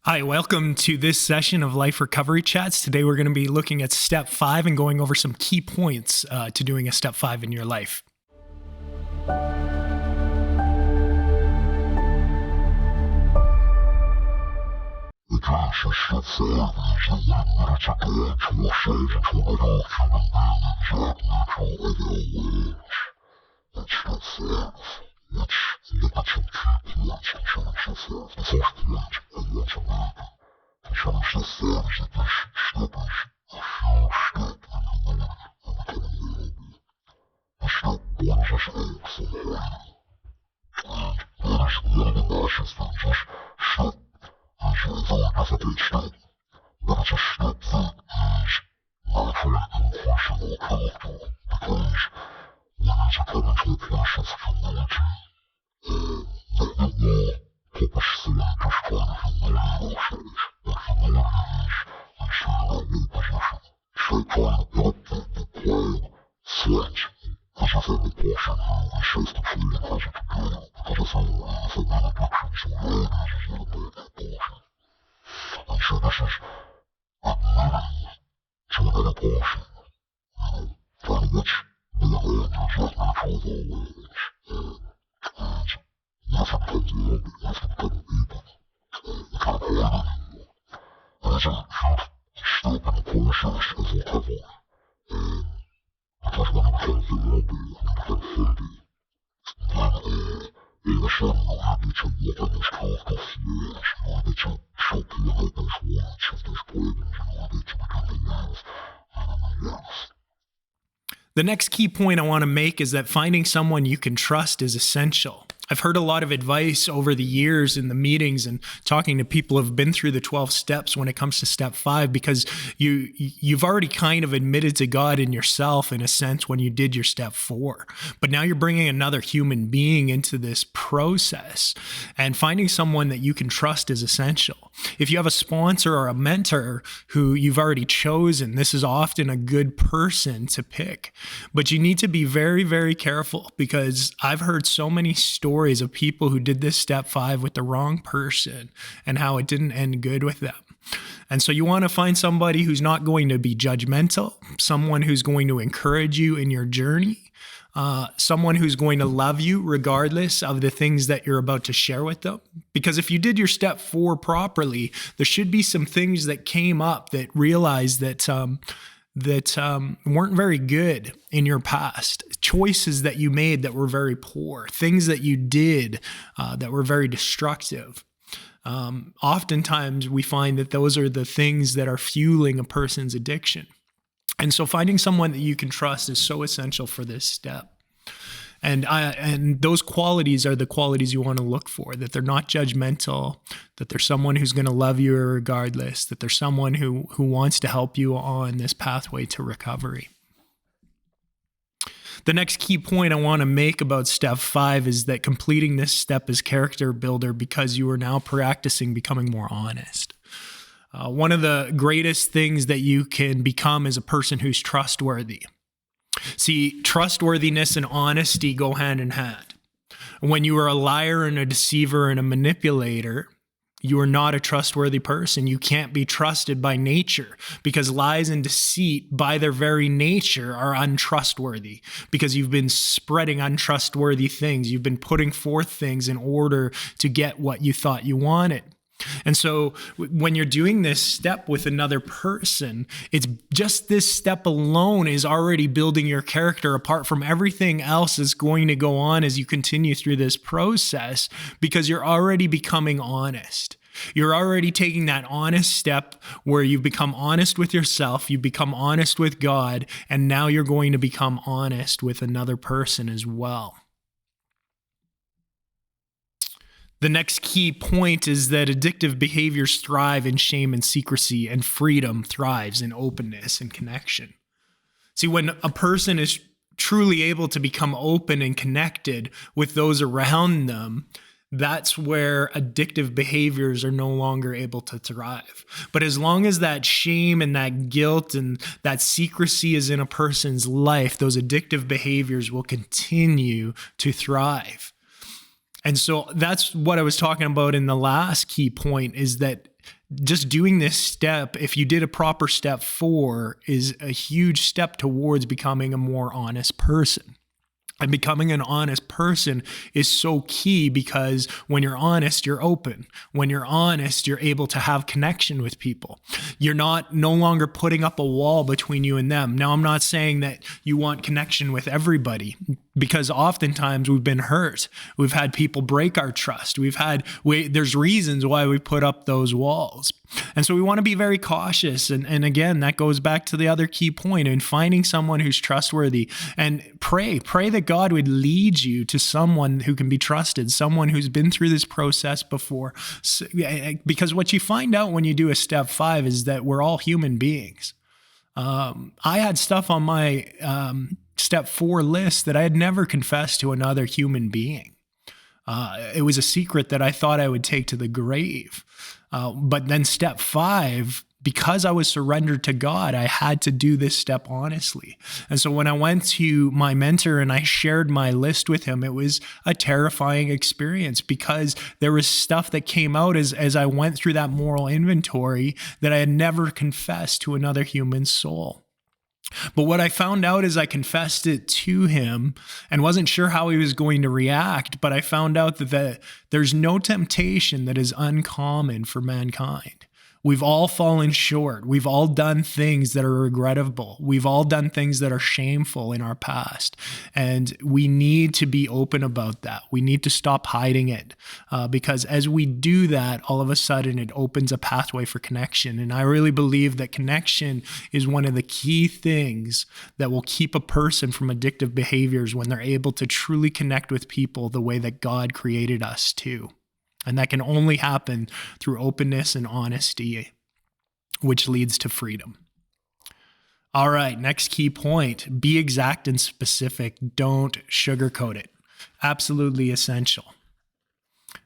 Hi, welcome to this session of Life Recovery Chats. Today we're going to be looking at step 5 and going over some key points to doing a step 5 in your life. The next key point I want to make is that finding someone you can trust is essential. I've heard a lot of advice over the years in the meetings and talking to people who have been through the 12 steps when it comes to step 5, because you've already kind of admitted to God and yourself in a sense when you did your step 4. But now you're bringing another human being into this process, and finding someone that you can trust is essential. If you have a sponsor or a mentor who you've already chosen, this is often a good person to pick. But you need to be very, very careful, because I've heard so many stories of people who did this step 5 with the wrong person and how it didn't end good with them. And so you want to find somebody who's not going to be judgmental, someone who's going to encourage you in your journey, someone who's going to love you regardless of the things that you're about to share with them. Because if you did your step 4 properly, there should be some things that came up that realized that weren't very good in your past, choices that you made that were very poor, things that you did that were very destructive. Oftentimes we find that those are the things that are fueling a person's addiction. And so finding someone that you can trust is so essential for this step. And those qualities are the qualities you want to look for, that they're not judgmental, that there's someone who's going to love you regardless, that there's someone who wants to help you on this pathway to recovery. The next key point I want to make about step 5 is that completing this step is character builder, because you are now practicing becoming more honest. One of the greatest things that you can become is a person who's trustworthy. See, trustworthiness and honesty go hand in hand. When you are a liar and a deceiver and a manipulator, you are not a trustworthy person. You can't be trusted by nature, because lies and deceit by their very nature are untrustworthy, because you've been spreading untrustworthy things. You've been putting forth things in order to get what you thought you wanted. And so when you're doing this step with another person, it's just this step alone is already building your character, apart from everything else that's going to go on as you continue through this process, because you're already becoming honest. You're already taking that honest step where you've become honest with yourself, you become honest with God, and now you're going to become honest with another person as well. The next key point is that addictive behaviors thrive in shame and secrecy, and freedom thrives in openness and connection. See, when a person is truly able to become open and connected with those around them, that's where addictive behaviors are no longer able to thrive. But as long as that shame and that guilt and that secrecy is in a person's life, those addictive behaviors will continue to thrive. And so that's what I was talking about in the last key point, is that just doing this step, if you did a proper step 4, is a huge step towards becoming a more honest person. And becoming an honest person is so key, because when you're honest, you're open. When you're honest, you're able to have connection with people. You're no longer putting up a wall between you and them. Now, I'm not saying that you want connection with everybody, because oftentimes we've been hurt. We've had people break our trust. There's reasons why we put up those walls. And so we want to be very cautious. And again, that goes back to the other key point in finding someone who's trustworthy, and pray that God would lead you to someone who can be trusted, someone who's been through this process before. Because what you find out when you do a step 5 is that we're all human beings. I had stuff on my step 4 list that I had never confessed to another human being. It was a secret that I thought I would take to the grave. But then step 5, because I was surrendered to God, I had to do this step honestly. And so when I went to my mentor and I shared my list with him, it was a terrifying experience, because there was stuff that came out as I went through that moral inventory that I had never confessed to another human soul. But what I found out is I confessed it to him and wasn't sure how he was going to react. But I found out that there's no temptation that is uncommon for mankind. We've all fallen short. We've all done things that are regrettable. We've all done things that are shameful in our past. And we need to be open about that. We need to stop hiding it, because as we do that, all of a sudden it opens a pathway for connection. And I really believe that connection is one of the key things that will keep a person from addictive behaviors when they're able to truly connect with people the way that God created us to. And that can only happen through openness and honesty, which leads to freedom. All right, next key point, be exact and specific. Don't sugarcoat it. Absolutely essential.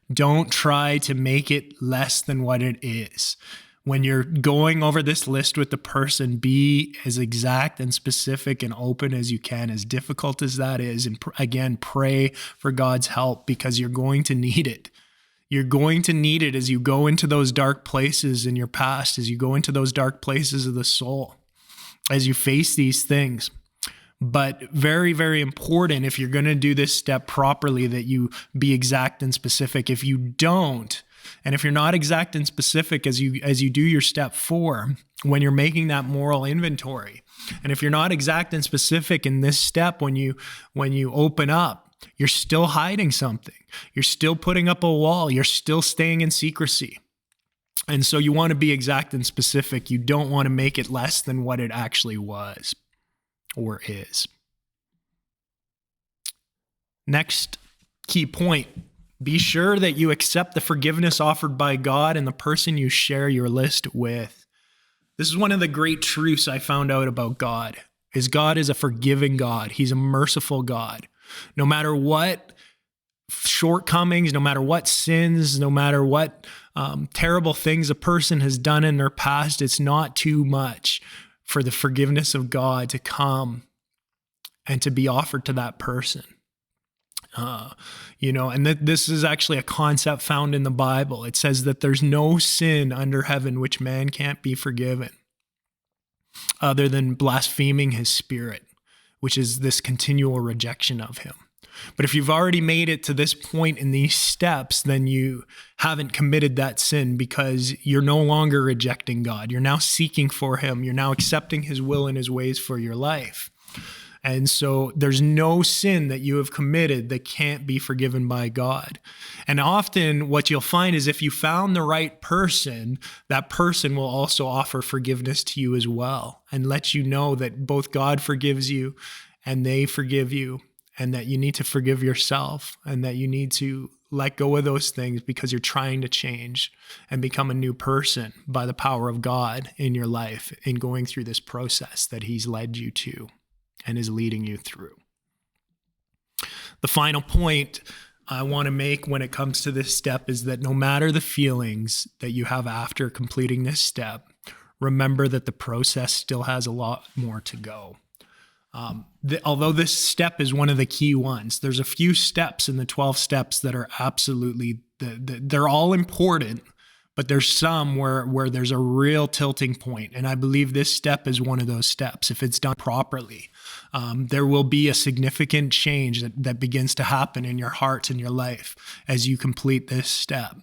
Don't try to make it less than what it is. When you're going over this list with the person, be as exact and specific and open as you can, as difficult as that is. And again, pray for God's help, because you're going to need it. You're going to need it as you go into those dark places in your past, as you go into those dark places of the soul, as you face these things. But very, very important, if you're going to do this step properly, that you be exact and specific. If you don't, and if you're not exact and specific as you do your step 4, when you're making that moral inventory, and if you're not exact and specific in this step, when you open up, you're still hiding something. You're still putting up a wall. You're still staying in secrecy. And so you want to be exact and specific. You don't want to make it less than what it actually was or is. Next key point, be sure that you accept the forgiveness offered by God and the person you share your list with. This is one of the great truths I found out about God is a forgiving God. He's a merciful God. No matter what shortcomings, no matter what sins, no matter what terrible things a person has done in their past, it's not too much for the forgiveness of God to come and to be offered to that person. And this is actually a concept found in the Bible. It says that there's no sin under heaven which man can't be forgiven, other than blaspheming his spirit, which is this continual rejection of him. But if you've already made it to this point in these steps, then you haven't committed that sin, because you're no longer rejecting God. You're now seeking for him. You're now accepting his will and his ways for your life. And so there's no sin that you have committed that can't be forgiven by God. And often what you'll find is if you found the right person, that person will also offer forgiveness to you as well, and let you know that both God forgives you and they forgive you, and that you need to forgive yourself, and that you need to let go of those things because you're trying to change and become a new person by the power of God in your life in going through this process that he's led you to and is leading you through. The final point I want to make when it comes to this step is that no matter the feelings that you have after completing this step, remember that the process still has a lot more to go. Although this step is one of the key ones, there's a few steps in the 12 steps that are absolutely, they're all important, but there's some where there's a real tilting point. And I believe this step is one of those steps. If it's done properly, there will be a significant change that begins to happen in your heart and your life as you complete this step.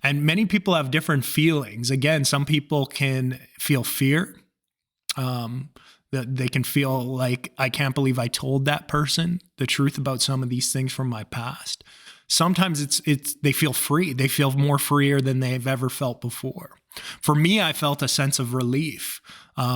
And many people have different feelings. Again, some people can feel fear. That they can feel like, I can't believe I told that person the truth about some of these things from my past. Sometimes they feel free. They feel more freer than they've ever felt before. For me, I felt a sense of relief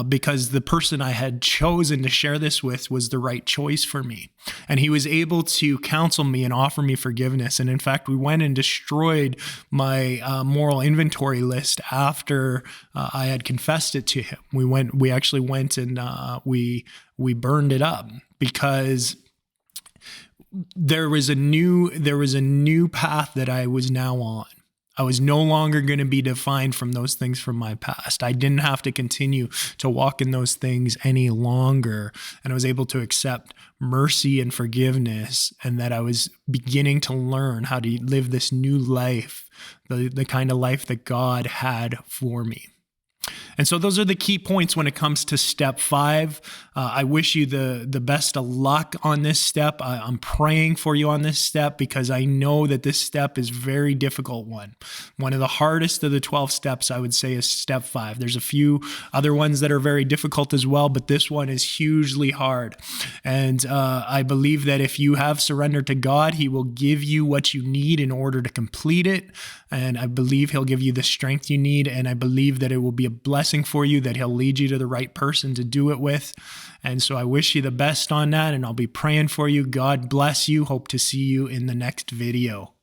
because the person I had chosen to share this with was the right choice for me. And he was able to counsel me and offer me forgiveness. And in fact, we went and destroyed my moral inventory list after I had confessed it to him. We actually went and we burned it up because there was a new path that I was now on. I was no longer going to be defined from those things from my past. I didn't have to continue to walk in those things any longer. And I was able to accept mercy and forgiveness, and that I was beginning to learn how to live this new life, the kind of life that God had for me. And so those are the key points when it comes to step 5. I wish you the best of luck on this step. I'm praying for you on this step because I know that this step is a very difficult one. One of the hardest of the 12 steps, I would say, is step 5. There's a few other ones that are very difficult as well, but this one is hugely hard. And I believe that if you have surrendered to God, He will give you what you need in order to complete it. And I believe He'll give you the strength you need. And I believe that it will be a blessing for you, that He'll lead you to the right person to do it with. And so I wish you the best on that, and I'll be praying for you. God bless you. Hope to see you in the next video.